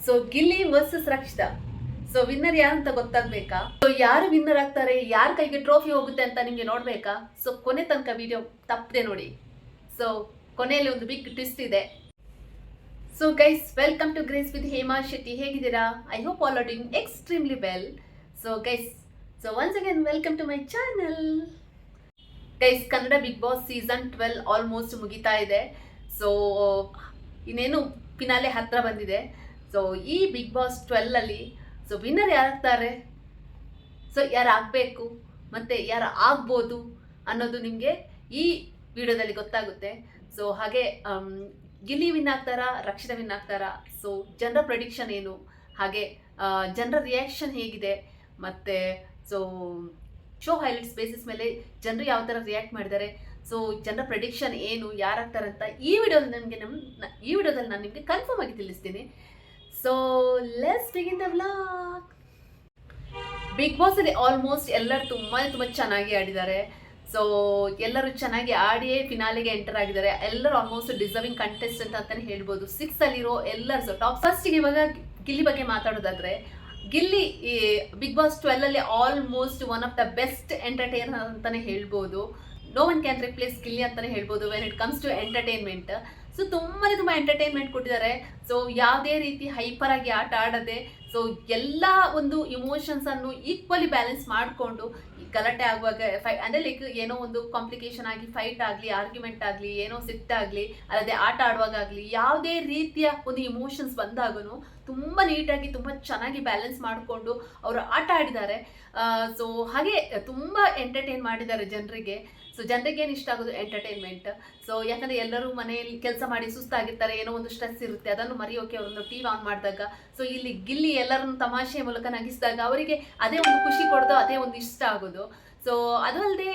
So Gilli versus Rakshita. So winner ಯಾರು ಅಂತ ಗೊತ್ತಾಗ್ಬೇಕಾ? So ಯಾರು ವಿನ್ನರ್ ಆಗ್ತಾರೆ, ಯಾರ ಕೈಗೆ ಟ್ರೋಫಿ ಹೋಗುತ್ತೆ ಅಂತ ನಿಮ್ಗೆ ನೋಡ್ಬೇಕಾ? ಸೊ ಕೊನೆ ತನಕ ವಿಡಿಯೋ ತಪ್ಪದೆ ನೋಡಿ. ಸೊ ಕೊನೆಯಲ್ಲಿ ಒಂದು ಬಿಗ್ ಟ್ವಿಸ್ಟ್ ಇದೆ. So guys, welcome to Grace with Hema Shetty. ಹೇಗಿದ್ದೀರಾ? I hope all are doing extremely well. So guys, so once again welcome to my channel. Guys, Kannada Bigg Boss season 12 almost ಮುಗಿತಾ ಇದೆ. So ಇನ್ನೇನು finale ಹತ್ರ ಬಂದಿದೆ. So ಈ big Boss 12 ಅಲ್ಲಿ so winner ಯಾರಾಗ್ತಾರೆ, so ಯಾರು ಆಗಬೇಕು ಮತ್ತು ಯಾರು ಆಗ್ಬೋದು ಅನ್ನೋದು ನಿಮಗೆ ಈ ವಿಡಿಯೋದಲ್ಲಿ ಗೊತ್ತಾಗುತ್ತೆ. ಸೊ ಹಾಗೆ ಗಿಲ್ಲಿ ವಿನ್ ಆಗ್ತಾರಾ, ರಕ್ಷಿತಾ ವಿನ್ ಆಗ್ತಾರಾ, ಸೊ ಜನರ ಪ್ರೆಡಿಕ್ಷನ್ ಏನು, ಹಾಗೆ ಜನರ ರಿಯಾಕ್ಷನ್ ಹೇಗಿದೆ, ಮತ್ತು ಸೊ ಶೋ ಹೈಲೈಟ್ಸ್ ಬೇಸಿಸ್ ಮೇಲೆ ಜನರು ಯಾವ ಥರ ರಿಯಾಕ್ಟ್ ಮಾಡಿದ್ದಾರೆ, ಸೊ ಜನರ ಪ್ರೆಡಿಕ್ಷನ್ ಏನು, ಯಾರಾಗ್ತಾರಂತ ಈ ವಿಡಿಯೋದಲ್ಲಿ ನಾನು ನಿಮಗೆ ಕನ್ಫರ್ಮ್ ಆಗಿ ತಿಳಿಸ್ತೀನಿ. So let's begin the vlog. Bigg Boss ಅಲ್ಲಿ ಆಲ್ಮೋಸ್ಟ್ ಎಲ್ಲರೂ ತುಂಬ ಚೆನ್ನಾಗಿ ಆಡಿದ್ದಾರೆ. ಸೊ ಎಲ್ಲರೂ ಚೆನ್ನಾಗಿ ಆಡಿಯೇ ಫಿನಾಲಿಗೆ ಎಂಟರ್ ಆಗಿದ್ದಾರೆ. ಎಲ್ಲರೂ ಆಲ್ಮೋಸ್ಟ್ ಡಿಸರ್ವಿಂಗ್ ಕಂಟೆಸ್ಟೆಂಟ್ ಅಂತಾನೆ ಹೇಳ್ಬೋದು. 6 ಅಲ್ಲಿರೋ ಎಲ್ಲರೂ ಟಾಪ್. ಫಸ್ಟಿಗೆ ಇವಾಗ ಗಿಲ್ಲಿ ಬಗ್ಗೆ ಮಾತಾಡೋದಾದ್ರೆ, ಗಿಲ್ಲಿ ಈ ಬಿಗ್ ಬಾಸ್ 12 ಅಲ್ಲಿ almost one of the best entertainer ಅಂತಾನೆ ಹೇಳ್ಬೋದು. No one can replace Gilli ಅಂತಾನೆ ಹೇಳ್ಬೋದು when it comes to entertainment. So ತುಂಬ ಎಂಟರ್ಟೈನ್ಮೆಂಟ್ ಕೊಟ್ಟಿದ್ದಾರೆ. ಸೊ ಯಾವುದೇ ರೀತಿ ಹೈಪರ್ ಆಗಿ ಆಟ ಆಡದೆ, ಸೊ ಎಲ್ಲ ಒಂದು ಇಮೋಷನ್ಸ್ ಅನ್ನು ಈಕ್ವಲಿ ಬ್ಯಾಲೆನ್ಸ್ ಮಾಡಿಕೊಂಡು, ಗಲಾಟೆ ಆಗುವಾಗ ಅಂದರೆ ಲೈಕ್ ಏನೋ ಒಂದು ಕಾಂಪ್ಲಿಕೇಶನ್ ಆಗಿ ಫೈಟ್ ಆಗಲಿ, ಆರ್ಗ್ಯುಮೆಂಟ್ ಆಗಲಿ, ಏನೋ ಸಿಟ್ಟಾಗಲಿ, ಅಲ್ಲದೆ ಆಟ ಆಡುವಾಗ ಆಗಲಿ, ಯಾವುದೇ ರೀತಿಯ ಒಂದು ಇಮೋಷನ್ಸ್ ಬಂದಾಗೂ ತುಂಬ ನೀಟಾಗಿ ತುಂಬ ಚೆನ್ನಾಗಿ ಬ್ಯಾಲೆನ್ಸ್ ಮಾಡಿಕೊಂಡು ಅವರು ಆಟ ಆಡಿದ್ದಾರೆ. ಸೊ ಹಾಗೆ ತುಂಬ ಎಂಟರ್ಟೈನ್ ಮಾಡಿದ್ದಾರೆ ಜನರಿಗೆ. ಸೊ ಜನರಿಗೆ ಏನು ಇಷ್ಟ ಆಗೋದು ಎಂಟರ್ಟೈನ್ಮೆಂಟ್. ಸೊ ಯಾಕಂದರೆ ಎಲ್ಲರೂ ಮನೆಯಲ್ಲಿ ಕೆಲಸ ಮಾಡಿ ಸುಸ್ತಾಗಿರ್ತಾರೆ, ಏನೋ ಒಂದು ಸ್ಟ್ರೆಸ್ ಇರುತ್ತೆ, ಅದನ್ನು ಮರೆಯೋಕೆ ಅವರನ್ನು ಟಿವಿ ಆನ್ ಮಾಡಿದಾಗ, ಸೊ ಇಲ್ಲಿ ಗಿಲ್ಲಿ ಎಲ್ಲರನ್ನು ತಮಾಷೆಯ ಮೂಲಕ ನಗಿಸಿದಾಗ ಅವರಿಗೆ ಅದೇ ಒಂದು ಖುಷಿ ಕೊಡೋದು, ಅದೇ ಒಂದು ಇಷ್ಟ ಆಗೋದು. ಸೊ ಅದಲ್ಲದೆ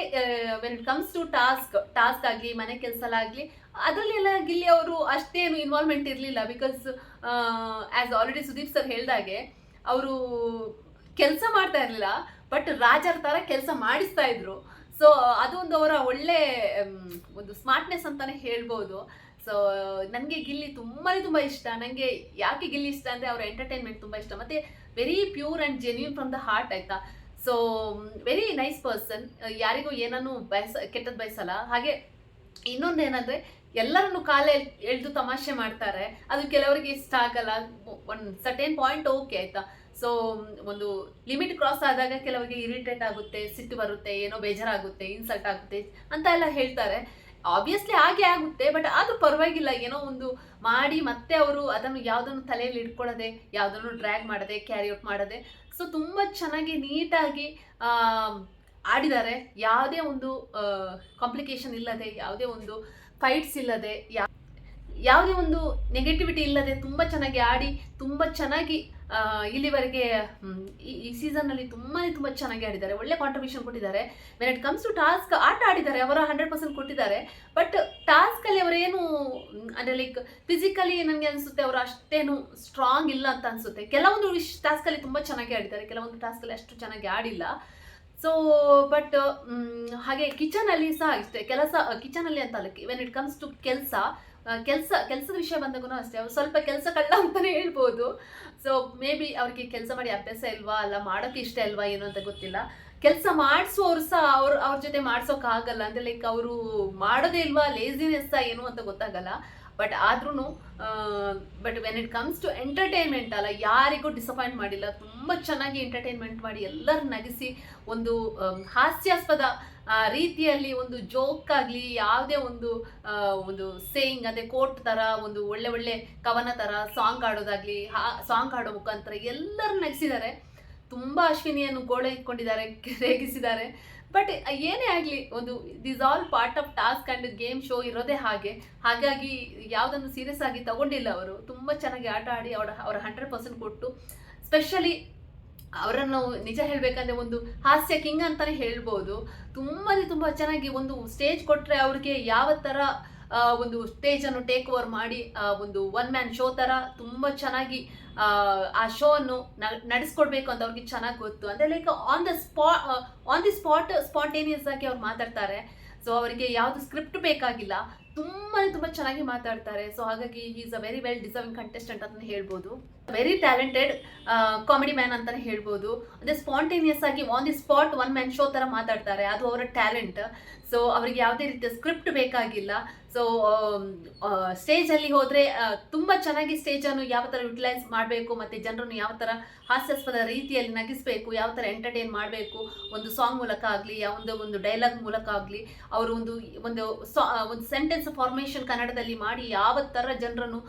when it comes to task ಆಗಲಿ, ಮನೆ ಕೆಲಸಲಾಗಲಿ, ಅದರಲ್ಲೆಲ್ಲ ಗಿಲ್ಲಿ ಅವರು ಅಷ್ಟೇನು ಇನ್ವಾಲ್ವ್ಮೆಂಟ್ ಇರಲಿಲ್ಲ. Because as already Sudeep sir ಹೇಳ್ದಾಗೆ ಅವರು ಕೆಲಸ ಮಾಡ್ತಾ ಇರಲಿಲ್ಲ, ಬಟ್ ರಾಜರ ಥರ ಕೆಲಸ ಮಾಡಿಸ್ತಾ ಇದ್ರು. ಸೊ ಅದೊಂದು ಅವರ ಒಳ್ಳೆ ಒಂದು ಸ್ಮಾರ್ಟ್ನೆಸ್ ಅಂತಾನೆ ಹೇಳ್ಬೋದು. ಸೊ ನನಗೆ ಗಿಲ್ಲಿ ತುಂಬ ಇಷ್ಟ. ನನಗೆ ಯಾಕೆ ಗಿಲ್ಲಿ ಇಷ್ಟ ಅಂದರೆ ಅವರ ಎಂಟರ್ಟೈನ್ಮೆಂಟ್ ತುಂಬ ಇಷ್ಟ, ಮತ್ತು very pure and genuine from the heart, ಆಯಿತಾ. ಸೊ ವೆರಿ ನೈಸ್ ಪರ್ಸನ್, ಯಾರಿಗೂ ಏನನ್ನೂ ಕೆಟ್ಟದ್ದು ಬಯಸಲ್ಲ. ಹಾಗೆ ಇನ್ನೊಂದು ಏನಂದರೆ, ಎಲ್ಲರನ್ನು ಕಾಲೇ ಎಳೆದು ತಮಾಷೆ ಮಾಡ್ತಾರೆ. ಅದು ಕೆಲವರಿಗೆ ಇಷ್ಟ ಆಗಲ್ಲ. ಒಂದು ಸರ್ಟೇನ್ ಪಾಯಿಂಟ್ ಓಕೆ, ಆಯಿತಾ. ಸೊ ಒಂದು ಲಿಮಿಟ್ ಕ್ರಾಸ್ ಆದಾಗ ಕೆಲವರಿಗೆ ಇರಿಟೇಟ್ ಆಗುತ್ತೆ, ಸಿಟ್ಟು ಬರುತ್ತೆ, ಏನೋ ಬೇಜಾರಾಗುತ್ತೆ, ಇನ್ಸಲ್ಟ್ ಆಗುತ್ತೆ ಅಂತ ಎಲ್ಲ ಹೇಳ್ತಾರೆ. ಆಬ್ವಿಯಸ್ಲಿ ಹಾಗೆ ಆಗುತ್ತೆ, ಬಟ್ ಆದರೂ ಪರವಾಗಿಲ್ಲ. ಏನೋ ಒಂದು ಮಾಡಿ ಮತ್ತೆ ಅವರು ಅದನ್ನು ಯಾವುದನ್ನು ತಲೆಯಲ್ಲಿ ಇಟ್ಕೊಳ್ಳದೆ, ಯಾವುದನ್ನು ಡ್ರ್ಯಾಗ್ ಮಾಡದೆ, ಕ್ಯಾರಿ ಔಟ್ ಮಾಡದೆ, ಸೊ ತುಂಬ ಚೆನ್ನಾಗಿ ನೀಟಾಗಿ ಆಡಿದ್ದಾರೆ. ಯಾವುದೇ ಒಂದು ಕಾಂಪ್ಲಿಕೇಶನ್ ಇಲ್ಲದೆ, ಯಾವುದೇ ಒಂದು ಫೈಟ್ಸ್ ಇಲ್ಲದೆ, ಯಾವುದೇ ಒಂದು ನೆಗೆಟಿವಿಟಿ ಇಲ್ಲದೆ ತುಂಬ ಚೆನ್ನಾಗಿ ಆಡಿ, ತುಂಬ ಚೆನ್ನಾಗಿ ಇಲ್ಲಿವರೆಗೆ ಈ ಸೀಸನ್ನಲ್ಲಿ ತುಂಬ ಚೆನ್ನಾಗಿ ಆಡಿದ್ದಾರೆ. ಒಳ್ಳೆ ಕಾಂಟ್ರಿಬ್ಯೂಷನ್ ಕೊಟ್ಟಿದ್ದಾರೆ. When it comes to task ಆಟ ಆಡಿದ್ದಾರೆ, ಅವರ 100% ಕೊಟ್ಟಿದ್ದಾರೆ. ಬಟ್ ಟಾಸ್ಕಲ್ಲಿ ಅವರೇನು ಅಂದರೆ ಲೈಕ್ ಫಿಸಿಕಲಿ ನನಗೆ ಅನಿಸುತ್ತೆ ಅವರು ಅಷ್ಟೇನು ಸ್ಟ್ರಾಂಗ್ ಇಲ್ಲ ಅಂತ ಅನಿಸುತ್ತೆ. ಕೆಲವೊಂದು ಟಾಸ್ಕಲ್ಲಿ ತುಂಬ ಚೆನ್ನಾಗಿ ಆಡಿದ್ದಾರೆ, ಕೆಲವೊಂದು ಟಾಸ್ಕಲ್ಲಿ ಅಷ್ಟು ಚೆನ್ನಾಗಿ ಆಡಿಲ್ಲ. ಸೊ ಬಟ್ ಹಾಗೆ ಕಿಚನಲ್ಲಿ ಸಹ ಇಷ್ಟೇ ಕಿಚನಲ್ಲಿ ಅಂತ ಅಲ್ಲ, ವೆನ್ ಇಟ್ ಕಮ್ಸ್ ಟು ಕೆಲಸದ ವಿಷಯ ಬಂದಾಗೂ ಅಷ್ಟೇ ಅವ್ರು ಸ್ವಲ್ಪ ಕೆಲಸ ಕಳ್ಳ ಅಂತಲೇ ಹೇಳ್ಬೋದು. ಸೊ ಮೇ ಬಿ ಅವ್ರಿಗೆ ಕೆಲಸ ಮಾಡಿ ಅಭ್ಯಾಸ ಇಲ್ವಾ, ಅಲ್ಲ ಮಾಡೋಕ್ಕೆ ಇಷ್ಟ ಇಲ್ವಾ, ಏನು ಅಂತ ಗೊತ್ತಿಲ್ಲ. ಕೆಲಸ ಮಾಡಿಸೋರು ಸಹ ಅವ್ರ ಜೊತೆ ಮಾಡ್ಸೋಕ್ಕಾಗಲ್ಲ. ಅಂದರೆ ಲೈಕ್ ಅವರು ಮಾಡೋದೇ ಇಲ್ವಾ, ಲೇಸಿನೆಸ್ ಏನು ಅಂತ ಗೊತ್ತಾಗಲ್ಲ. ಬಟ್ ಆದ್ರೂ but when it comes to entertainment ಅಲ್ಲ, ಯಾರಿಗೂ ಡಿಸಪಾಯಿಂಟ್ ಮಾಡಿಲ್ಲ. ತುಂಬ ಚೆನ್ನಾಗಿ ಎಂಟರ್ಟೈನ್ಮೆಂಟ್ ಮಾಡಿ ಎಲ್ಲರೂ ನಗಿಸಿ, ಒಂದು ಹಾಸ್ಯಾಸ್ಪದ ರೀತಿಯಲ್ಲಿ ಒಂದು ಜೋಕ್ ಆಗಲಿ, ಯಾವುದೇ ಒಂದು ಸೇಯಿಂಗ್ ಅದೇ ಕೋಟ್ ಥರ, ಒಂದು ಒಳ್ಳೆ ಕವನ ಥರ ಸಾಂಗ್ ಆಡೋದಾಗಲಿ, ಸಾಂಗ್ ಆಡೋ ಮುಖಾಂತರ ಎಲ್ಲರೂ ನಗಿಸಿದ್ದಾರೆ. ತುಂಬ ಅಶ್ವಿನಿಯನ್ನು ಗೋಡೆ ಇಟ್ಕೊಂಡಿದ್ದಾರೆ, ರೇಗಿಸಿದ್ದಾರೆ. ಬಟ್ ಏನೇ ಆಗಲಿ, ಒಂದು this all part of task and game show ಇರೋದೇ ಹಾಗಾಗಿ ಯಾವುದನ್ನು ಸೀರಿಯಸ್ ಆಗಿ ತಗೊಂಡಿಲ್ಲ. ಅವರು ತುಂಬ ಚೆನ್ನಾಗಿ ಆಟ ಆಡಿ ಅವರ 100% ಕೊಟ್ಟು, ಸ್ಪೆಷಲಿ ಅವರನ್ನು ನಿಜ ಹೇಳಬೇಕಂದ್ರೆ ಒಂದು ಹಾಸ್ಯ ಕಿಂಗ್ ಅಂತಲೇ ಹೇಳ್ಬೋದು. ತುಂಬ ಚೆನ್ನಾಗಿ ಒಂದು ಸ್ಟೇಜ್ ಕೊಟ್ಟರೆ ಅವ್ರಿಗೆ ಯಾವ ಥರ ಒಂದು ಸ್ಟೇಜನ್ನು ಟೇಕ್ ಓವರ್ ಮಾಡಿ, ಒಂದು 1 ಮ್ಯಾನ್ ಶೋ ಥರ ತುಂಬ ಚೆನ್ನಾಗಿ ಆ ಶೋ ಅನ್ನು ನಡೆಸ್ಕೊಡ್ಬೇಕು ಅಂತ ಅವ್ರಿಗೆ ಚೆನ್ನಾಗಿ ಗೊತ್ತು. ಅಂದರೆ like on the spot spontaneous ಆಗಿ ಅವ್ರು ಮಾತಾಡ್ತಾರೆ. ಸೊ ಅವರಿಗೆ ಯಾವುದು ಸ್ಕ್ರಿಪ್ಟ್ ಬೇಕಾಗಿಲ್ಲ, ತುಂಬ ಚೆನ್ನಾಗಿ ಮಾತಾಡ್ತಾರೆ. ಸೊ ಹಾಗಾಗಿ he is a very well deserving contestant ಅಂತ ಹೇಳ್ಬೋದು. ವೆರಿ ಟ್ಯಾಲೆಂಟೆಡ್ ಕಾಮಿಡಿ ಮ್ಯಾನ್ ಅಂತಾನೆ ಹೇಳ್ಬೋದು. ಅದೇ ಸ್ಪಾಂಟೇನಿಯಸ್ ಆಗಿ on the spot one man show ತರ ಮಾತಾಡ್ತಾರೆ, ಅದು ಅವರ ಟ್ಯಾಲೆಂಟ್. ಸೊ ಅವ್ರಿಗೆ ಯಾವುದೇ ರೀತಿಯ ಸ್ಕ್ರಿಪ್ಟ್ ಬೇಕಾಗಿಲ್ಲ. ಸೊ ಸ್ಟೇಜಲ್ಲಿ ಹೋದರೆ ತುಂಬ ಚೆನ್ನಾಗಿ ಸ್ಟೇಜನ್ನು ಯಾವ ಥರ ಯುಟಿಲೈಸ್ ಮಾಡಬೇಕು, ಮತ್ತು ಜನರನ್ನು ಯಾವ ಥರ ಹಾಸ್ಯಾಸ್ಪದ ರೀತಿಯಲ್ಲಿ ನಗಿಸಬೇಕು, ಯಾವ ಥರ ಎಂಟರ್ಟೈನ್ ಮಾಡಬೇಕು, ಒಂದು ಸಾಂಗ್ ಮೂಲಕ ಆಗಲಿ, ಒಂದು ಡೈಲಾಗ್ ಮೂಲಕ ಆಗಲಿ, ಅವರು ಒಂದು ಸೆಂಟೆನ್ಸ್ ಫಾರ್ಮೇಷನ್ ಕನ್ನಡದಲ್ಲಿ ಮಾಡಿ ಯಾವ ಥರ ಜನರನ್ನು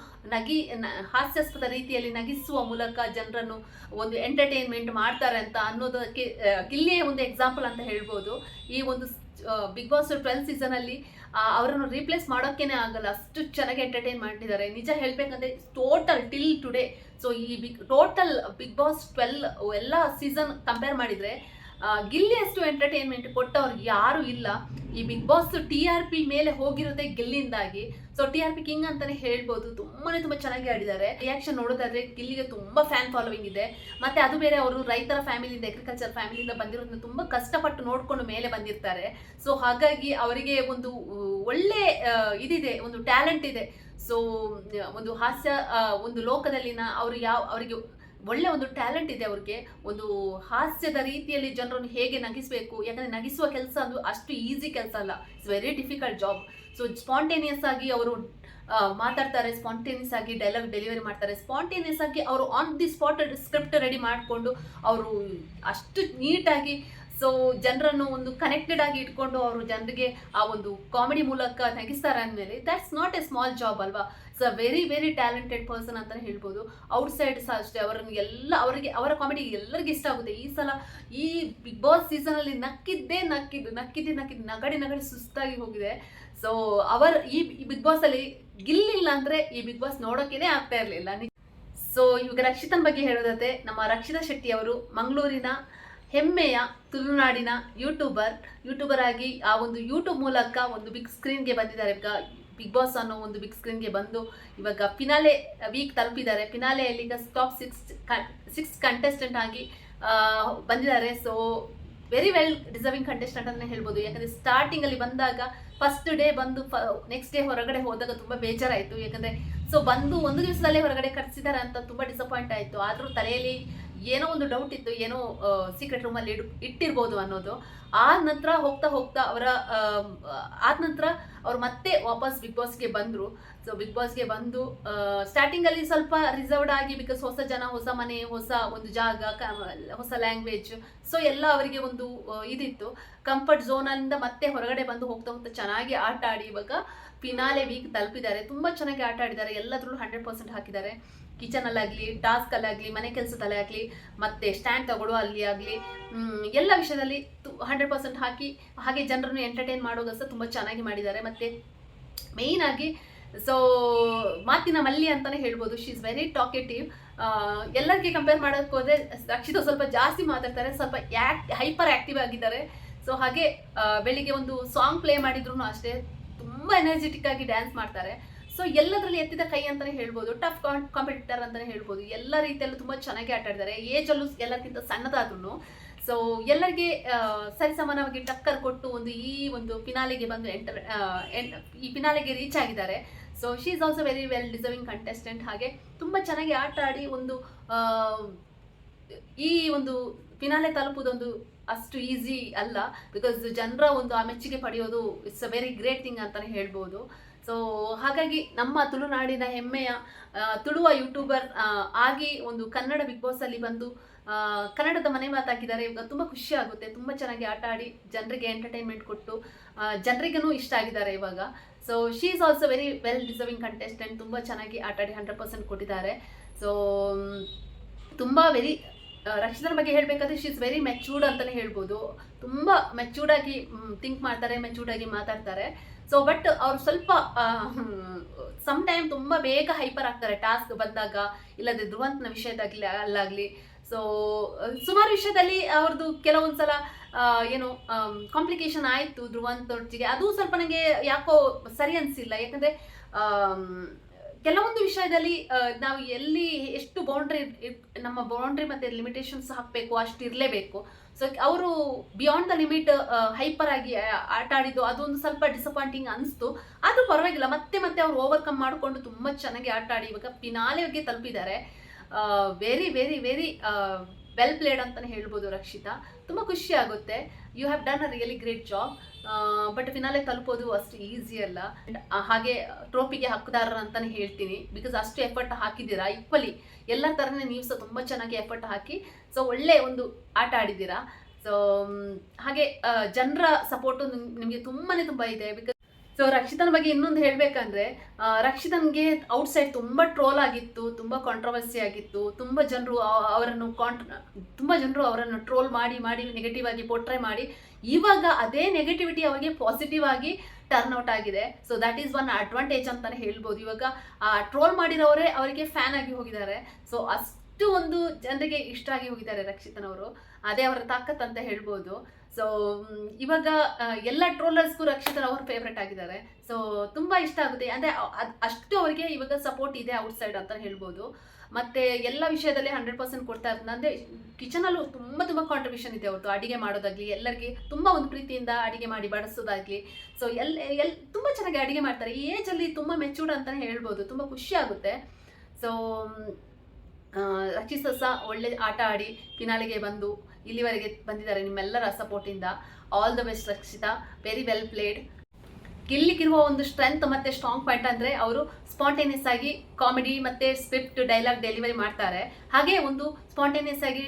ಹಾಸ್ಯಾಸ್ಪದ ರೀತಿಯಲ್ಲಿ ನಗಿಸುವ ಮೂಲಕ ಜನರನ್ನು ಒಂದು ಎಂಟರ್ಟೈನ್ಮೆಂಟ್ ಮಾಡ್ತಾರೆ ಅಂತ ಅನ್ನೋದಕ್ಕೆ ಗಿಲ್ಲಿಯೇ ಒಂದು ಎಕ್ಸಾಂಪಲ್ ಅಂತ ಹೇಳ್ಬೋದು. ಈ ಒಂದು ಬಿಗ್ ಬಾಸ್ 12 ಸೀಸನಲ್ಲಿ ಅವರನ್ನು ರೀಪ್ಲೇಸ್ ಮಾಡೋಕ್ಕೇನೆ ಆಗಲ್ಲ, ಅಷ್ಟು ಚೆನ್ನಾಗಿ ಎಂಟರ್ಟೈನ್ ಮಾಡಿದ್ದಾರೆ. ನಿಜ ಹೇಳಬೇಕಂದ್ರೆ ಟೋಟಲ್ ಟಿಲ್ ಟುಡೇ, ಸೊ ಈ ಟೋಟಲ್ ಬಿಗ್ ಬಾಸ್ 12 ಎಲ್ಲ ಸೀಸನ್ ಕಂಪೇರ್ ಮಾಡಿದರೆ ಗಿಲ್ಲಿ ಅಷ್ಟು ಎಂಟರ್ಟೈನ್ಮೆಂಟ್ ಕೊಟ್ಟವ್ರು ಯಾರೂ ಇಲ್ಲ. ಈ ಬಿಗ್ ಬಾಸ್ TRP ಮೇಲೆ ಹೋಗಿರೋದೇ ಗಿಲ್ಲಿಂದಾಗಿ. ಸೊ TRP ಕಿಂಗ್ ಅಂತಾನೆ ಹೇಳ್ಬೋದು. ತುಂಬ ಚೆನ್ನಾಗಿ ಆಡಿದ್ದಾರೆ. ರಿಯಾಕ್ಷನ್ ನೋಡೋದಾದ್ರೆ ಗಿಲ್ಲಿಗೆ ತುಂಬ ಫ್ಯಾನ್ ಫಾಲೋವಿಂಗ್ ಇದೆ. ಮತ್ತೆ ಅದು ಬೇರೆ, ಅವರು ರೈತರ ಫ್ಯಾಮಿಲಿಯಿಂದ, ಅಗ್ರಿಕಲ್ಚರ್ ಫ್ಯಾಮಿಲಿಯಿಂದ ಬಂದಿರೋದನ್ನ ತುಂಬ ಕಷ್ಟಪಟ್ಟು ನೋಡ್ಕೊಂಡು ಮೇಲೆ ಬಂದಿರ್ತಾರೆ. ಸೊ ಹಾಗಾಗಿ ಅವರಿಗೆ ಒಂದು ಒಳ್ಳೆ ಇದಿದೆ, ಒಂದು ಟ್ಯಾಲೆಂಟ್ ಇದೆ. ಸೊ ಒಂದು ಹಾಸ್ಯ ಒಂದು ಲೋಕದಲ್ಲಿನ ಅವರಿಗೆ ಒಳ್ಳೆ ಒಂದು ಟ್ಯಾಲೆಂಟ್ ಇದೆ. ಅವ್ರಿಗೆ ಒಂದು ಹಾಸ್ಯದ ರೀತಿಯಲ್ಲಿ ಜನರನ್ನು ಹೇಗೆ ನಗಿಸಬೇಕು, ಯಾಕಂದರೆ ನಗಿಸುವ ಕೆಲಸ ಅದು ಅಷ್ಟು ಈಸಿ ಕೆಲಸ ಅಲ್ಲ, it's very difficult job. So spontaneous ಆಗಿ ಅವರು ಮಾತಾಡ್ತಾರೆ, ಸ್ಪಾಂಟೇನಿಯಸ್ ಆಗಿ ಡೈಲಾಗ್ ಡೆಲಿವರಿ ಮಾಡ್ತಾರೆ, ಸ್ಪಾಂಟೇನಿಯಸ್ ಆಗಿ ಅವರು on the spot script ready ಮಾಡಿಕೊಂಡು ಅವರು ಅಷ್ಟು ನೀಟಾಗಿ ಸೊ ಜನರನ್ನು ಒಂದು ಕನೆಕ್ಟೆಡ್ ಆಗಿ ಇಟ್ಕೊಂಡು ಅವರು ಜನರಿಗೆ ಆ ಒಂದು ಕಾಮಿಡಿ ಮೂಲಕ ನಗಿಸ್ತಾರೆ ಅಂದಮೇಲೆ that's not A small job ಅಲ್ವಾ. ಸೊ ವೆರಿ ಟ್ಯಾಲೆಂಟೆಡ್ ಪರ್ಸನ್ ಅಂತಲೇ ಹೇಳ್ಬೋದು. ಔಟ್ಸೈಡ್ ಸಹ ಅಷ್ಟೇ, ಅವರ ಕಾಮಿಡಿ ಎಲ್ಲರಿಗೂ ಇಷ್ಟ ಆಗುತ್ತೆ. ಈ ಸಲ ಈ ಬಿಗ್ ಬಾಸ್ ಸೀಸನಲ್ಲಿ ನಕ್ಕಿದ್ದು ನಗಡಿ ಸುಸ್ತಾಗಿ ಹೋಗಿದೆ. ಸೊ ಈ ಬಿಗ್ ಬಾಸಲ್ಲಿ ಗಿಲ್ಲಿಲ್ಲ ಅಂದರೆ ಈ ಬಿಗ್ ಬಾಸ್ ನೋಡೋಕ್ಕೇ ಆಗ್ತಾ ಇರಲಿಲ್ಲ. ಸೊ ಇವಾಗ ರಕ್ಷಿತನ ಬಗ್ಗೆ ಹೇಳೋದಾದ್ರೆ, ನಮ್ಮ ರಕ್ಷಿತಾ ಶೆಟ್ಟಿ ಅವರು ಮಂಗಳೂರಿನ ಹೆಮ್ಮೆಯ ತುಳುನಾಡಿನ ಯೂಟ್ಯೂಬರ್ ಆಗಿ ಆ ಒಂದು ಯೂಟ್ಯೂಬ್ ಮೂಲಕ ಒಂದು ಬಿಗ್ ಸ್ಕ್ರೀನ್ಗೆ ಬಂದಿದ್ದಾರೆ. ಈಗ ಬಿಗ್ ಬಾಸ್ ಅನ್ನೋ ಒಂದು ಬಿಗ್ ಸ್ಕ್ರೀನ್ಗೆ ಬಂದು ಇವಾಗ ಫಿನಾಲೆ ವೀಕ್ ತಲುಪಿದ್ದಾರೆ. ಫಿನಾಲೆಯಲ್ಲಿ ಈಗ ಟಾಪ್ 6 ಕಂಟೆಸ್ಟೆಂಟ್ ಆಗಿ ಬಂದಿದ್ದಾರೆ. So very well deserving contestant ಅಂತಲೇ ಹೇಳ್ಬೋದು. ಯಾಕಂದರೆ ಸ್ಟಾರ್ಟಿಂಗಲ್ಲಿ ಬಂದಾಗ ಫಸ್ಟ್ ಡೇ ಬಂದು ನೆಕ್ಸ್ಟ್ ಡೇ ಹೊರಗಡೆ ಹೋದಾಗ ತುಂಬ ಬೇಜಾರಾಯಿತು. ಯಾಕಂದರೆ ಸೊ ಬಂದು ಒಂದು ದಿವಸದಲ್ಲೇ ಹೊರಗಡೆ ಕಳಿಸಿದ್ದಾರೆ ಅಂತ ತುಂಬ ಡಿಸಪಾಯಿಂಟ್ ಆಯಿತು. ಆದರೂ ತಲೆಯಲ್ಲಿ ಏನೋ ಒಂದು ಡೌಟ್ ಇತ್ತು, ಏನೋ ಸೀಕ್ರೆಟ್ ರೂಮಲ್ಲಿ ಇಟ್ಟಿರ್ಬೋದು ಅನ್ನೋದು. ಆದ ನಂತರ ಹೋಗ್ತಾ ಅವ್ರು ಮತ್ತೆ ವಾಪಸ್ ಬಿಗ್ ಬಾಸ್ಗೆ ಬಂದರು. ಸೊ ಬಿಗ್ ಬಾಸ್ಗೆ ಬಂದು ಸ್ಟಾರ್ಟಿಂಗಲ್ಲಿ ಸ್ವಲ್ಪ ರಿಸರ್ವ್ಡ್ ಆಗಿ, ಬಿಕಾಸ್ ಹೊಸ ಜನ, ಹೊಸ ಮನೆ, ಹೊಸ ಒಂದು ಜಾಗ, ಹೊಸ ಲ್ಯಾಂಗ್ವೇಜ್, ಸೊ ಎಲ್ಲ ಅವರಿಗೆ ಒಂದು ಇದಿತ್ತು. ಕಂಫರ್ಟ್ ಝೋನಿಂದ ಮತ್ತೆ ಹೊರಗಡೆ ಬಂದು ಹೋಗ್ತಾ ಚೆನ್ನಾಗಿ ಆಟ ಆಡಿ ಇವಾಗ ಫಿನಾಲೆ ವೀಕ್ ತಲುಪಿದ್ದಾರೆ. ತುಂಬ ಚೆನ್ನಾಗಿ ಆಟ ಆಡಿದ್ದಾರೆ. ಎಲ್ಲದರಲ್ಲೂ 100% ಹಾಕಿದ್ದಾರೆ. ಕಿಚನಲ್ಲಾಗಲಿ, ಟಾಸ್ಕಲ್ಲಾಗಲಿ, ಮನೆ ಕೆಲಸದಲ್ಲೇ ಆಗಲಿ, ಮತ್ತು ಸ್ಟ್ಯಾಂಡ್ ತಗೊಳ್ಳೋ ಅಲ್ಲಿ ಆಗಲಿ, ಎಲ್ಲ ವಿಷಯದಲ್ಲಿ 100% ಹಾಕಿ ಹಾಗೆ ಜನರನ್ನು ಎಂಟರ್ಟೈನ್ ಮಾಡೋದು ಸಹ ತುಂಬ ಚೆನ್ನಾಗಿ ಮಾಡಿದ್ದಾರೆ. ಮತ್ತು ಮೇಯ್ನಾಗಿ ಸೊ ಮಾತಿನ ಮಲ್ಲಿ ಅಂತಲೇ ಹೇಳ್ಬೋದು. She is very talkative. ಎಲ್ಲರಿಗೆ ಕಂಪೇರ್ ಮಾಡೋಕ್ಕೆ ಹೋದರೆ ರಕ್ಷಿತಾ ಸ್ವಲ್ಪ ಜಾಸ್ತಿ ಮಾತಾಡ್ತಾರೆ, ಸ್ವಲ್ಪ ಹೈಪರ್ ಆ್ಯಕ್ಟಿವ್ ಆಗಿದ್ದಾರೆ. ಸೊ ಹಾಗೆ ಬೆಳಿಗ್ಗೆ ಒಂದು ಸಾಂಗ್ ಪ್ಲೇ ಮಾಡಿದ್ರು ಅಷ್ಟೇ, ತುಂಬ ಎನರ್ಜೆಟಿಕ್ ಆಗಿ ಡ್ಯಾನ್ಸ್ ಮಾಡ್ತಾರೆ. ಸೊ ಎಲ್ಲದರಲ್ಲಿ ಎತ್ತಿದ ಕೈ ಅಂತಲೇ ಹೇಳ್ಬೋದು. ಟಫ್ ಕಾಂಪಿಟೇಟರ್ ಅಂತಲೇ ಹೇಳ್ಬೋದು. ಎಲ್ಲ ರೀತಿಯಲ್ಲೂ ತುಂಬ ಚೆನ್ನಾಗಿ ಆಟ ಆಡಿದ್ದಾರೆ. ಏಜಲ್ಲೂ ಎಲ್ಲರಿಗಿಂತ ಸಣ್ಣದಾದ್ರೂ ಸೊ ಎಲ್ಲರಿಗೆ ಸರಿಸಮಾನವಾಗಿ ಟಕ್ಕರ್ ಕೊಟ್ಟು ಈ ಒಂದು ಫಿನಾಲೆಗೆ ಬಂದು ಈ ಫಿನಾಲೆಗೆ ರೀಚ್ ಆಗಿದ್ದಾರೆ. So she is also very well deserving contestant. ಹಾಗೆ ತುಂಬ ಚೆನ್ನಾಗಿ ಆಟ ಆಡಿ ಈ ಒಂದು ಫಿನಾಲೆ ತಲುಪುವುದೊಂದು ಅಷ್ಟು ಈಸಿ ಅಲ್ಲ. ಬಿಕಾಸ್ ಜನರ ಒಂದು ಆ ಮೆಚ್ಚುಗೆ ಪಡೆಯೋದು it's a very great thing ಅಂತಲೇ ಹೇಳ್ಬೋದು. ಸೊ ಹಾಗಾಗಿ ನಮ್ಮ ತುಳುನಾಡಿನ ಹೆಮ್ಮೆಯ ತುಳುವ ಯೂಟ್ಯೂಬರ್ ಆಗಿ ಒಂದು ಕನ್ನಡ ಬಿಗ್ ಬಾಸಲ್ಲಿ ಬಂದು ಕನ್ನಡದ ಮನೆ ಮಾತಾಕಿದ್ದಾರೆ. ಇವಾಗ ತುಂಬ ಖುಷಿ ಆಗುತ್ತೆ. ತುಂಬ ಚೆನ್ನಾಗಿ ಆಟ ಆಡಿ ಜನರಿಗೆ ಎಂಟರ್ಟೈನ್ಮೆಂಟ್ ಕೊಟ್ಟು ಜನರಿಗೂ ಇಷ್ಟ ಆಗಿದ್ದಾರೆ ಇವಾಗ. So she is also very well deserving contestant. ತುಂಬ ಚೆನ್ನಾಗಿ ಆಟ ಆಡಿ 100% ಕೊಟ್ಟಿದ್ದಾರೆ. ಸೊ ತುಂಬ ರಕ್ಷಿತನ ಬಗ್ಗೆ ಹೇಳಬೇಕಾದ್ರೆ ಶಿ ಇಸ್ ವೆರಿ ಮೆಚ್ಯೂರ್ಡ್ ಅಂತಲೇ ಹೇಳ್ಬೋದು. ತುಂಬ ಮೆಚ್ಯೂರ್ಡಾಗಿ ಥಿಂಕ್ ಮಾಡ್ತಾರೆ, ಮೆಚ್ಯೂರ್ಡಾಗಿ ಮಾತಾಡ್ತಾರೆ. ಸೊ ಬಟ್ ಅವ್ರು ಸ್ವಲ್ಪ ಸಮ್ಟೈಮ್ ತುಂಬ ಬೇಗ ಹೈಪರ್ ಆಗ್ತಾರೆ ಟಾಸ್ಕ್ ಬಂದಾಗ, ಇಲ್ಲದೆ ಧ್ರುವಂತನ ವಿಷಯದಾಗಲಿ ಸೊ ಸುಮಾರು ವಿಷಯದಲ್ಲಿ ಅವ್ರದ್ದು ಕೆಲವೊಂದು ಸಲ ಏನು ಕಾಂಪ್ಲಿಕೇಶನ್ ಆಯಿತು ಧ್ರುವಂತೊಟ್ಟಿಗೆ. ಅದು ಸ್ವಲ್ಪ ನನಗೆ ಯಾಕೋ ಸರಿ ಅನಿಸಿಲ್ಲ. ಯಾಕಂದರೆ ಕೆಲವೊಂದು ವಿಷಯದಲ್ಲಿ ನಾವು ಎಲ್ಲಿ ಎಷ್ಟು ನಮ್ಮ ಬೌಂಡ್ರಿ ಮತ್ತು ಲಿಮಿಟೇಷನ್ಸ್ ಹಾಕಬೇಕು ಅಷ್ಟು ಇರಲೇಬೇಕು. ಸೊ ಅವರು ಬಿಯಾಂಡ್ ದ ಲಿಮಿಟ್ ಹೈಪರ್ ಆಗಿ ಆಟ ಆಡಿದ್ದು ಅದೊಂದು ಸ್ವಲ್ಪ ಡಿಸಪಾಯಿಂಟಿಂಗ್ ಅನಿಸ್ತು. ಆದರೂ ಪರವಾಗಿಲ್ಲ, ಮತ್ತೆ ಅವ್ರು ಓವರ್ಕಮ್ ಮಾಡಿಕೊಂಡು ತುಂಬ ಚೆನ್ನಾಗಿ ಆಟ ಆಡಿ ಇವಾಗ ಫಿನಾಲೆಗೆ ತಲುಪಿದ್ದಾರೆ. Very very very well played ಅಂತಲೇ ಹೇಳ್ಬೋದು ರಕ್ಷಿತಾ. ತುಂಬ ಖುಷಿ ಆಗುತ್ತೆ. You have done a really great job. But finale ತಲುಪೋದು ಅಷ್ಟು ಈಸಿ ಅಲ್ಲ. ಹಾಗೆ ಟ್ರೋಫಿಗೆ ಹಕ್ಕುದಾರರು ಅಂತಲೇ ಹೇಳ್ತೀನಿ, ಬಿಕಾಸ್ ಅಷ್ಟು ಎಫರ್ಟ್ ಹಾಕಿದ್ದೀರಾ. ಈಕ್ವಲಿ ಎಲ್ಲ ಥರನೇ ನೀವು ಸಹ ತುಂಬ ಚೆನ್ನಾಗಿ ಎಫರ್ಟ್ ಹಾಕಿ ಸೊ ಒಳ್ಳೆ ಒಂದು ಆಟ ಆಡಿದ್ದೀರಾ. ಸೊ ಹಾಗೆ ಜನರ ಸಪೋರ್ಟು ನಿಮಗೆ ತುಂಬ ಇದೆ. ಬಿಕಾಸ್ ಸೊ ರಕ್ಷಿತನ ಬಗ್ಗೆ ಇನ್ನೊಂದು ಹೇಳಬೇಕಂದ್ರೆ, ರಕ್ಷಿತನ್ಗೆ ಔಟ್ಸೈಡ್ ತುಂಬ ಟ್ರೋಲ್ ಆಗಿತ್ತು, ತುಂಬ ಕಾಂಟ್ರವರ್ಸಿ ಆಗಿತ್ತು. ತುಂಬ ಜನರು ಅವರನ್ನು ಟ್ರೋಲ್ ಮಾಡಿ ನೆಗೆಟಿವ್ ಆಗಿ ಪೋರ್ಟ್ರೇ ಮಾಡಿ, ಇವಾಗ ಅದೇ ನೆಗೆಟಿವಿಟಿ ಅವರಿಗೆ ಪಾಸಿಟಿವ್ ಆಗಿ ಟರ್ನ್ ಔಟ್ ಆಗಿದೆ. So that is one advantage ಅಂತಾನೆ ಹೇಳ್ಬೋದು. ಇವಾಗ ಟ್ರೋಲ್ ಮಾಡಿರೋರೇ ಅವರಿಗೆ ಫ್ಯಾನ್ ಆಗಿ ಹೋಗಿದ್ದಾರೆ. ಸೊ ಅಷ್ಟು ಒಂದು ಜನರಿಗೆ ಇಷ್ಟ ಆಗಿ ಹೋಗಿದ್ದಾರೆ ರಕ್ಷಿತನವರು. ಅದೇ ಅವರ ತಾಕತ್ ಅಂತ ಹೇಳ್ಬೋದು. ಸೊ ಇವಾಗ ಎಲ್ಲ ಟ್ರೋಲರ್ಸ್ಗೂ ರಕ್ಷಿತನ್ ಅವ್ರ ಫೇವ್ರೆಟ್ ಆಗಿದ್ದಾರೆ. ಸೊ ತುಂಬ ಇಷ್ಟ ಆಗುತ್ತೆ. ಅಂದರೆ ಅಷ್ಟು ಅವರಿಗೆ ಇವಾಗ ಸಪೋರ್ಟ್ ಇದೆ ಔಟ್ಸೈಡ್ ಅಂತ ಹೇಳ್ಬೋದು. ಮತ್ತು ಎಲ್ಲ ವಿಷಯದಲ್ಲಿ 100% ಕೊಡ್ತಾ ಇರ್ತಾರೆ. ಅಂದರೆ ಕಿಚನಲ್ಲೂ ತುಂಬ ಕಾಂಟ್ರಿಬ್ಯೂಷನ್ ಇದೆ ಅವ್ರದ್ದು. ಅಡುಗೆ ಮಾಡೋದಾಗಲಿ, ಎಲ್ಲರಿಗೆ ತುಂಬ ಒಂದು ಪ್ರೀತಿಯಿಂದ ಅಡುಗೆ ಮಾಡಿ ಬಡಿಸೋದಾಗಲಿ. ಸೊ ತುಂಬ ಚೆನ್ನಾಗಿ ಅಡುಗೆ ಮಾಡ್ತಾರೆ. ಈ ಏಜಲ್ಲಿ ತುಂಬ ಮೆಚೂರ್ಡ್ ಅಂತಲೇ ಹೇಳ್ಬೋದು. ತುಂಬ ಖುಷಿ ಆಗುತ್ತೆ. ಸೊ ರಕ್ಷಿತ ಸಹ ಒಳ್ಳೆ ಆಟ ಆಡಿ ಫಿನಾಲೆಗೆ ಬಂದು ಇಲ್ಲಿವರೆಗೆ ಬಂದಿದ್ದಾರೆ ನಿಮ್ಮೆಲ್ಲರ ಸಪೋರ್ಟಿಂದ. All the best Rakshita, very well played. ಗಿಲ್ಲಿಗಿರುವ ಒಂದು ಸ್ಟ್ರೆಂತ್ ಮತ್ತು ಸ್ಟ್ರಾಂಗ್ ಪಾಯಿಂಟ್ ಅಂದರೆ ಅವರು ಸ್ಪಾಂಟೇನಿಯಸ್ ಆಗಿ ಕಾಮಿಡಿ ಮತ್ತು ಸ್ಕ್ರಿಪ್ಟ್ ಡೈಲಾಗ್ ಡೆಲಿವರಿ ಮಾಡ್ತಾರೆ. ಹಾಗೆ ಒಂದು ಸ್ಪಾಂಟೇನಿಯಸ್ ಆಗಿ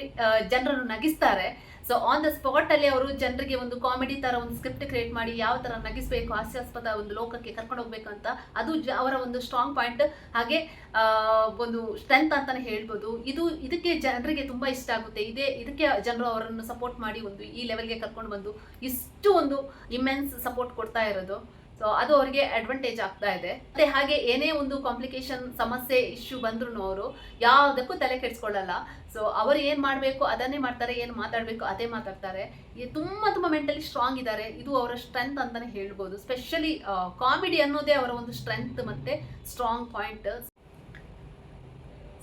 ಜನರನ್ನು ನಗಿಸ್ತಾರೆ. ಸೊ ಆನ್ ದ ಸ್ಪಾಟಲ್ಲಿ ಅವರು ಜನರಿಗೆ ಒಂದು ಕಾಮಿಡಿ ಥರ ಒಂದು ಸ್ಕ್ರಿಪ್ಟ್ ಕ್ರಿಯೇಟ್ ಮಾಡಿ ಯಾವ ಥರ ನಗಿಸಬೇಕು, ಹಾಸ್ಯಾಸ್ಪದ ಒಂದು ಲೋಕಕ್ಕೆ ಕರ್ಕೊಂಡು ಹೋಗ್ಬೇಕು ಅಂತ, ಅದು ಅವರ ಒಂದು ಸ್ಟ್ರಾಂಗ್ ಪಾಯಿಂಟ್. ಹಾಗೆ ಒಂದು ಸ್ಟ್ರೆಂತ್ ಅಂತಲೇ ಹೇಳ್ಬೋದು. ಇದಕ್ಕೆ ಜನರಿಗೆ ತುಂಬ ಇಷ್ಟ ಆಗುತ್ತೆ. ಇದಕ್ಕೆ ಜನರು ಅವರನ್ನು ಸಪೋರ್ಟ್ ಮಾಡಿ ಒಂದು ಈ ಲೆವೆಲ್ಗೆ ಕರ್ಕೊಂಡು ಬಂದು ಇಷ್ಟು ಒಂದು ಇಮ್ಮೆನ್ಸ್ ಸಪೋರ್ಟ್ ಕೊಡ್ತಾ ಇರೋದು. ಸೊ ಅದು ಅವರಿಗೆ ಅಡ್ವಾಂಟೇಜ್ ಆಗ್ತಾ ಇದೆ. ಮತ್ತೆ ಹಾಗೆ ಏನೇ ಒಂದು ಕಾಂಪ್ಲಿಕೇಶನ್ ಸಮಸ್ಯೆ ಇಶ್ಯೂ ಬಂದ್ರೂ ಅವರು ಯಾವುದಕ್ಕೂ ತಲೆ ಕೆಡಿಸ್ಕೊಳ್ಳಲ್ಲ. ಸೊ ಅವರು ಏನು ಮಾಡಬೇಕು ಅದನ್ನೇ ಮಾಡ್ತಾರೆ, ಏನು ಮಾತಾಡಬೇಕು ಅದೇ ಮಾತಾಡ್ತಾರೆ. ತುಂಬ ಮೆಂಟಲಿ ಸ್ಟ್ರಾಂಗ್ ಇದ್ದಾರೆ. ಇದು ಅವರ ಸ್ಟ್ರೆಂತ್ ಅಂತಲೇ ಹೇಳ್ಬೋದು. ಸ್ಪೆಷಲಿ ಕಾಮಿಡಿ ಅನ್ನೋದೇ ಅವರ ಒಂದು ಸ್ಟ್ರೆಂತ್ ಮತ್ತು strong point.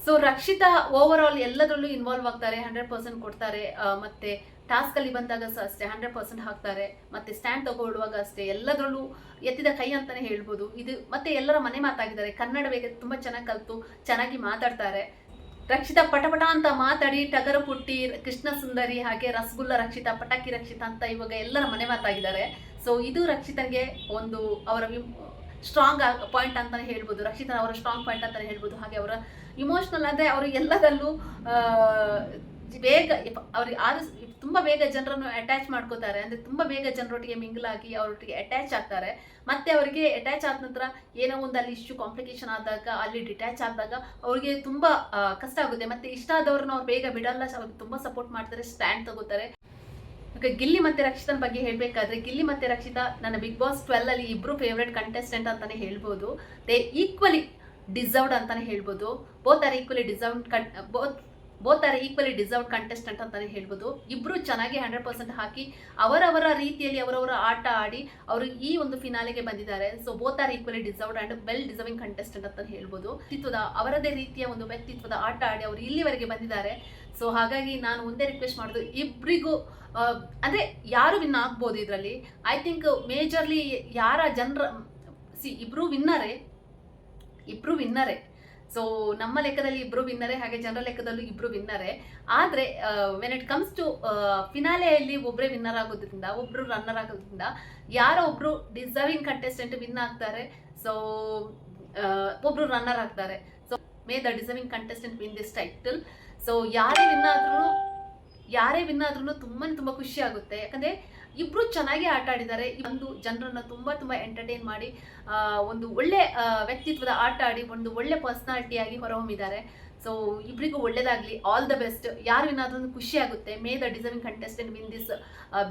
So Rakshita over all ಎಲ್ಲದರಲ್ಲೂ ಇನ್ವಾಲ್ವ್ ಆಗ್ತಾರೆ, 100% ಕೊಡ್ತಾರೆ. ಮತ್ತು ಟಾಸ್ಕಲ್ಲಿ ಬಂದಾಗ ಸಹ ಅಷ್ಟೇ 100% ಹಾಕ್ತಾರೆ. ಮತ್ತು ಸ್ಟ್ಯಾಂಡ್ ತಗೊಳ್ಳುವಾಗ ಅಷ್ಟೇ ಎಲ್ಲದರಲ್ಲೂ ಎತ್ತಿದ ಕೈ ಅಂತಲೇ ಹೇಳ್ಬೋದು. ಇದು ಮತ್ತು ಎಲ್ಲರ ಮನೆ ಮಾತಾಗಿದ್ದಾರೆ. ಕನ್ನಡ ಬೇಗ ತುಂಬ ಚೆನ್ನಾಗಿ ಕಲಿತು ಚೆನ್ನಾಗಿ ಮಾತಾಡ್ತಾರೆ. ರಕ್ಷಿತಾ ಪಟಪಟ ಅಂತ ಮಾತಾಡಿ ಟಗರು ಪುಟ್ಟಿ, ಕೃಷ್ಣ ಸುಂದರಿ, ಹಾಗೆ ರಸಗುಲ್ಲ ರಕ್ಷಿತಾ, ಪಟಾಕಿ ರಕ್ಷಿತಾ ಅಂತ ಇವಾಗ ಎಲ್ಲರ ಮನೆ ಮಾತಾಗಿದ್ದಾರೆ. ಸೊ ಇದು ರಕ್ಷಿತನಿಗೆ ಒಂದು ಅವರ ಸ್ಟ್ರಾಂಗ್ ಪಾಯಿಂಟ್ ಅಂತಲೇ ಹೇಳ್ಬೋದು. ರಕ್ಷಿತನ ಅವರ ಸ್ಟ್ರಾಂಗ್ ಪಾಯಿಂಟ್ ಅಂತಲೇ ಹೇಳ್ಬೋದು. ಹಾಗೆ ಅವರ ಇಮೋಷ್ನಲ್ ಅಂದರೆ ಅವರು ಎಲ್ಲದಲ್ಲೂ ಬೇಗ ಅವ್ರಿಗೆ ತುಂಬ ಬೇಗ ಜನರನ್ನು ಅಟ್ಯಾಚ್ ಮಾಡ್ಕೋತಾರೆ. ಅಂದರೆ ತುಂಬ ಬೇಗ ಜನರೊಟ್ಟಿಗೆ ಮಿಂಗಲಾಗಿ ಅವರೊಟ್ಟಿಗೆ ಅಟ್ಯಾಚ್ ಆಗ್ತಾರೆ. ಮತ್ತು ಅವರಿಗೆ ಅಟ್ಯಾಚ್ ಆದ ನಂತರ ಏನೋ ಒಂದು ಅಲ್ಲಿ ಇಶ್ಯೂ ಕಾಂಪ್ಲಿಕೇಶನ್ ಆದಾಗ, ಅಲ್ಲಿ ಡಿಟ್ಯಾಚ್ ಆದಾಗ ಅವ್ರಿಗೆ ತುಂಬ ಕಷ್ಟ ಆಗುತ್ತೆ. ಮತ್ತು ಇಷ್ಟ ಆದವ್ರನ್ನ ಅವ್ರು ಬೇಗ ಬಿಡಲ್ಲ, ಅವ್ರಿಗೆ ತುಂಬ ಸಪೋರ್ಟ್ ಮಾಡ್ತಾರೆ, ಸ್ಟ್ಯಾಂಡ್ ತಗೋತಾರೆ. ಗಿಲ್ಲಿ ಮತ್ತು ರಕ್ಷಿತನ ಬಗ್ಗೆ ಹೇಳಬೇಕಾದ್ರೆ, ಗಿಲ್ಲಿ ಮತ್ತು ರಕ್ಷಿತಾ ನನ್ನ ಬಿಗ್ ಬಾಸ್ 12 ಇಬ್ಬರು ಫೇವ್ರೆಟ್ ಕಂಟೆಸ್ಟೆಂಟ್ ಅಂತಲೇ ಹೇಳ್ಬೋದು. ದೇ ಈಕ್ವಲಿ ಡಿಸರ್ವ್ಡ್ ಅಂತಲೇ ಹೇಳ್ಬೋದು. Both are equally deserved contestant ಅಂತಲೇ ಹೇಳ್ಬೋದು. ಇಬ್ಬರು ಚೆನ್ನಾಗಿ 100% ಹಾಕಿ ಅವರವರ ರೀತಿಯಲ್ಲಿ ಅವರವರ ಆಟ ಆಡಿ ಅವರು ಈ ಒಂದು ಫಿನಾಲೆಗೆ ಬಂದಿದ್ದಾರೆ. So both are equally deserved and well deserving contestant ಅಂತ ಹೇಳ್ಬೋದು. ಅವರದೇ ರೀತಿಯ ಒಂದು ವ್ಯಕ್ತಿತ್ವದ ಆಟ ಆಡಿ ಅವರು ಇಲ್ಲಿವರೆಗೆ ಬಂದಿದ್ದಾರೆ. ಸೊ ಹಾಗಾಗಿ ನಾನು ಒಂದೇ ರಿಕ್ವೆಸ್ಟ್ ಮಾಡೋದು, ಇಬ್ಬರಿಗೂ ಅಂದರೆ ಯಾರು ವಿನ್ ಆಗ್ಬೋದು ಇದರಲ್ಲಿ. ಐ ಥಿಂಕ್ ಮೇಜರ್ಲಿ ಯಾರ ಜನರ ಇಬ್ಬರು ವಿನ್ನರೇ. ಸೊ ನಮ್ಮ ಲೆಕ್ಕದಲ್ಲಿ ಇಬ್ಬರು ವಿನ್ನರೇ, ಹಾಗೆ ಜನರ ಲೆಕ್ಕದಲ್ಲೂ ಇಬ್ಬರು ವಿನ್ನರೇ. ಆದರೆ ವೆನ್ ಇಟ್ ಕಮ್ಸ್ ಟು ಫಿನಾಲೆಯಲ್ಲಿ ಒಬ್ಬರೇ ವಿನ್ನರ್ ಆಗೋದ್ರಿಂದ, ಒಬ್ಬರು ರನ್ನರ್ ಆಗೋದ್ರಿಂದ ಯಾರೋ ಒಬ್ಬರು ಡಿಸರ್ವಿಂಗ್ ಕಂಟೆಸ್ಟೆಂಟ್ ವಿನ್ ಆಗ್ತಾರೆ. ಸೊ ಒಬ್ಬರು ರನ್ನರ್ ಆಗ್ತಾರೆ. So May the deserving contestant win this title. So ಯಾರೇ ವಿನ್ ಆದ್ರೂ ತುಂಬ ಖುಷಿ ಆಗುತ್ತೆ. ಯಾಕಂದರೆ ಇಬ್ಬರು ಚೆನ್ನಾಗಿ ಆಟ ಆಡಿದ್ದಾರೆ. ಒಂದು ಜನರನ್ನು ತುಂಬ ಎಂಟರ್ಟೈನ್ ಮಾಡಿ ಒಂದು ಒಳ್ಳೆ ವ್ಯಕ್ತಿತ್ವದ ಆಟ ಆಡಿ ಒಂದು ಒಳ್ಳೆ ಪರ್ಸನಾಲಿಟಿಯಾಗಿ ಹೊರಹೊಮ್ಮಿದ್ದಾರೆ. ಸೊ ಇಬ್ಬರಿಗೂ ಒಳ್ಳೇದಾಗಲಿ, ಆಲ್ ದ ಬೆಸ್ಟ್. ಯಾರು ವಿನ್ ಆದ್ರೂ ಖುಷಿ ಆಗುತ್ತೆ. May the deserving contestant win this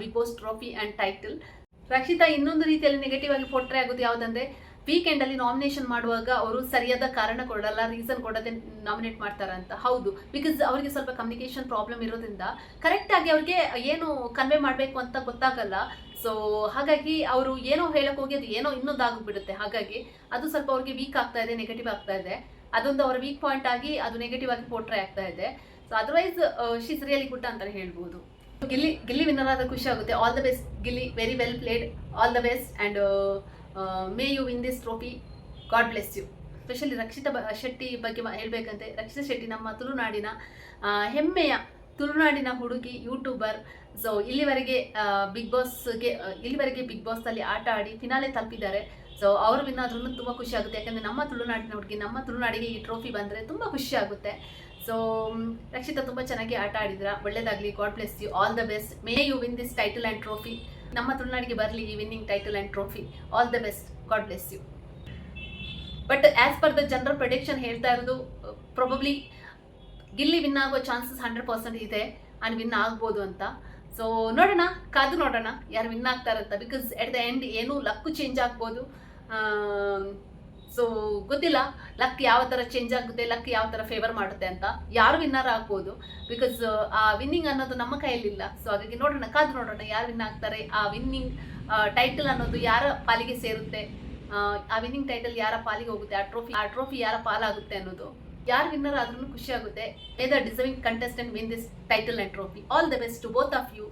Bigg Boss trophy and title. Rakshita ಇನ್ನೊಂದು ರೀತಿಯಲ್ಲಿ ನೆಗೆಟಿವ್ ಆಗಿ ಪೋರ್ಟ್ರೇ ಆಗೋದು ಯಾವುದಂದರೆ, ವೀಕೆಂಡಲ್ಲಿ ನಾಮಿನೇಷನ್ ಮಾಡುವಾಗ ಅವರು ಸರಿಯಾದ ಕಾರಣ ಕೊಡಲ್ಲ, ರೀಸನ್ ಕೊಡದೆ ನಾಮಿನೇಟ್ ಮಾಡ್ತಾರೆ ಅಂತ. ಹೌದು, ಬಿಕಾಸ್ ಅವರಿಗೆ ಸ್ವಲ್ಪ ಕಮ್ಯುನಿಕೇಷನ್ ಪ್ರಾಬ್ಲಮ್ ಇರೋದ್ರಿಂದ ಕರೆಕ್ಟಾಗಿ ಅವ್ರಿಗೆ ಏನು ಕನ್ವೆ ಮಾಡಬೇಕು ಅಂತ ಗೊತ್ತಾಗಲ್ಲ. ಸೊ ಹಾಗಾಗಿ ಅವರು ಏನೋ ಹೇಳಕ್ಕೆ ಹೋಗಿ ಅದು ಏನೋ ಇನ್ನೊಂದು ಆಗಿಬಿಡುತ್ತೆ. ಹಾಗಾಗಿ ಅದು ಸ್ವಲ್ಪ ಅವ್ರಿಗೆ ವೀಕ್ ಆಗ್ತಾ ಇದೆ, ನೆಗೆಟಿವ್ ಆಗ್ತಾ ಇದೆ. ಅದೊಂದು ಅವರ ವೀಕ್ ಪಾಯಿಂಟ್ ಆಗಿ ಅದು ನೆಗೆಟಿವ್ ಆಗಿ ಪೋರ್ಟ್ರೇ ಆಗ್ತಾ ಇದೆ. So otherwise she's really good ಅಂತಲೇ ಹೇಳ್ಬೋದು. ಗಿಲ್ಲಿ ವಿನ್ನರ್ ಆದ ಖುಷಿ ಆಗುತ್ತೆ. All the best Gilli, very well played. All the best and may you win this trophy. God bless you. Specially Shetty ಬಗ್ಗೆ ಹೇಳ್ಬೇಕಂತೆ. ರಕ್ಷಿತಾ ಶೆಟ್ಟಿ ನಮ್ಮ ತುಳುನಾಡಿನ ಹೆಮ್ಮೆಯ ತುಳುನಾಡಿನ ಹುಡುಗಿ ಯೂಟ್ಯೂಬರ್. ಸೊ ಇಲ್ಲಿವರೆಗೆ ಬಿಗ್ ಬಾಸ್ನಲ್ಲಿ ಆಟ ಆಡಿ ಫಿನಾಲೆ ತಲುಪಿದ್ದಾರೆ. ಸೊ ಅವರು ವಿನ್ ಆದ್ರೂ ತುಂಬ ಖುಷಿ ಆಗುತ್ತೆ, ಯಾಕಂದರೆ ನಮ್ಮ ತುಳುನಾಡಿನ ಹುಡುಗಿ, ನಮ್ಮ ತುಳುನಾಡಿಗೆ ಈ ಟ್ರೋಫಿ ಬಂದರೆ ತುಂಬ ಖುಷಿ ಆಗುತ್ತೆ. ಸೊ ರಕ್ಷಿತಾ ತುಂಬ ಚೆನ್ನಾಗಿ ಆಟ ಆಡಿದ್ರ, ಒಳ್ಳೇದಾಗಲಿ, God bless you, all the best, may you win this title and trophy. ನಮ್ಮ ತುಳುನಾಡಿಗೆ ಬರಲಿ ಈ winning title and trophy, all the best, God bless you. But as per the general prediction ಹೇಳ್ತಾ ಇರೋದು, ಪ್ರೊಬಬ್ಲಿ ಗಿಲ್ಲಿ ವಿನ್ ಆಗೋ chances 100% ಇದೆ, and win ಆಗ್ಬೋದು ಅಂತ. ಸೊ ನೋಡೋಣ, ಕಾದು ನೋಡೋಣ ಯಾರು ವಿನ್ ಆಗ್ತಾರಂತ. ಬಿಕಾಸ್ ಎಟ್ ದ ಎಂಡ್ ಏನೂ ಲಕ್ಕು ಚೇಂಜ್ ಆಗ್ಬೋದು. ಸೊ ಗೊತ್ತಿಲ್ಲ ಲಕ್ ಯಾವ ಥರ ಚೇಂಜ್ ಆಗುತ್ತೆ, ಲಕ್ ಯಾವ ಥರ ಫೇವರ್ ಮಾಡುತ್ತೆ ಅಂತ. ಯಾರು ವಿನ್ನರ್ ಆಗ್ಬೋದು, ಬಿಕಾಸ್ ಆ ವಿನ್ನಿಂಗ್ ಅನ್ನೋದು ನಮ್ಮ ಕೈಯಲ್ಲಿಲ್ಲ. ಸೊ ಹಾಗಾಗಿ ನೋಡೋಣ, ಕಾದು ನೋಡೋಣ ಯಾರು ವಿನ್ ಆಗ್ತಾರೆ, ಆ ವಿನ್ನಿಂಗ್ ಟೈಟಲ್ ಅನ್ನೋದು ಯಾರ ಪಾಲಿಗೆ ಸೇರುತ್ತೆ, ಆ ವಿನ್ನಿಂಗ್ ಟೈಟಲ್ ಯಾರ ಪಾಲಿಗೆ ಹೋಗುತ್ತೆ, ಆ ಟ್ರೋಫಿ ಯಾರ ಪಾಲಾಗುತ್ತೆ ಅನ್ನೋದು. ಯಾರು ವಿನ್ನರ್ ಆದ್ರೂ ಖುಷಿ ಆಗುತ್ತೆ. The deserving contestant win this title and trophy. All the best to both of you.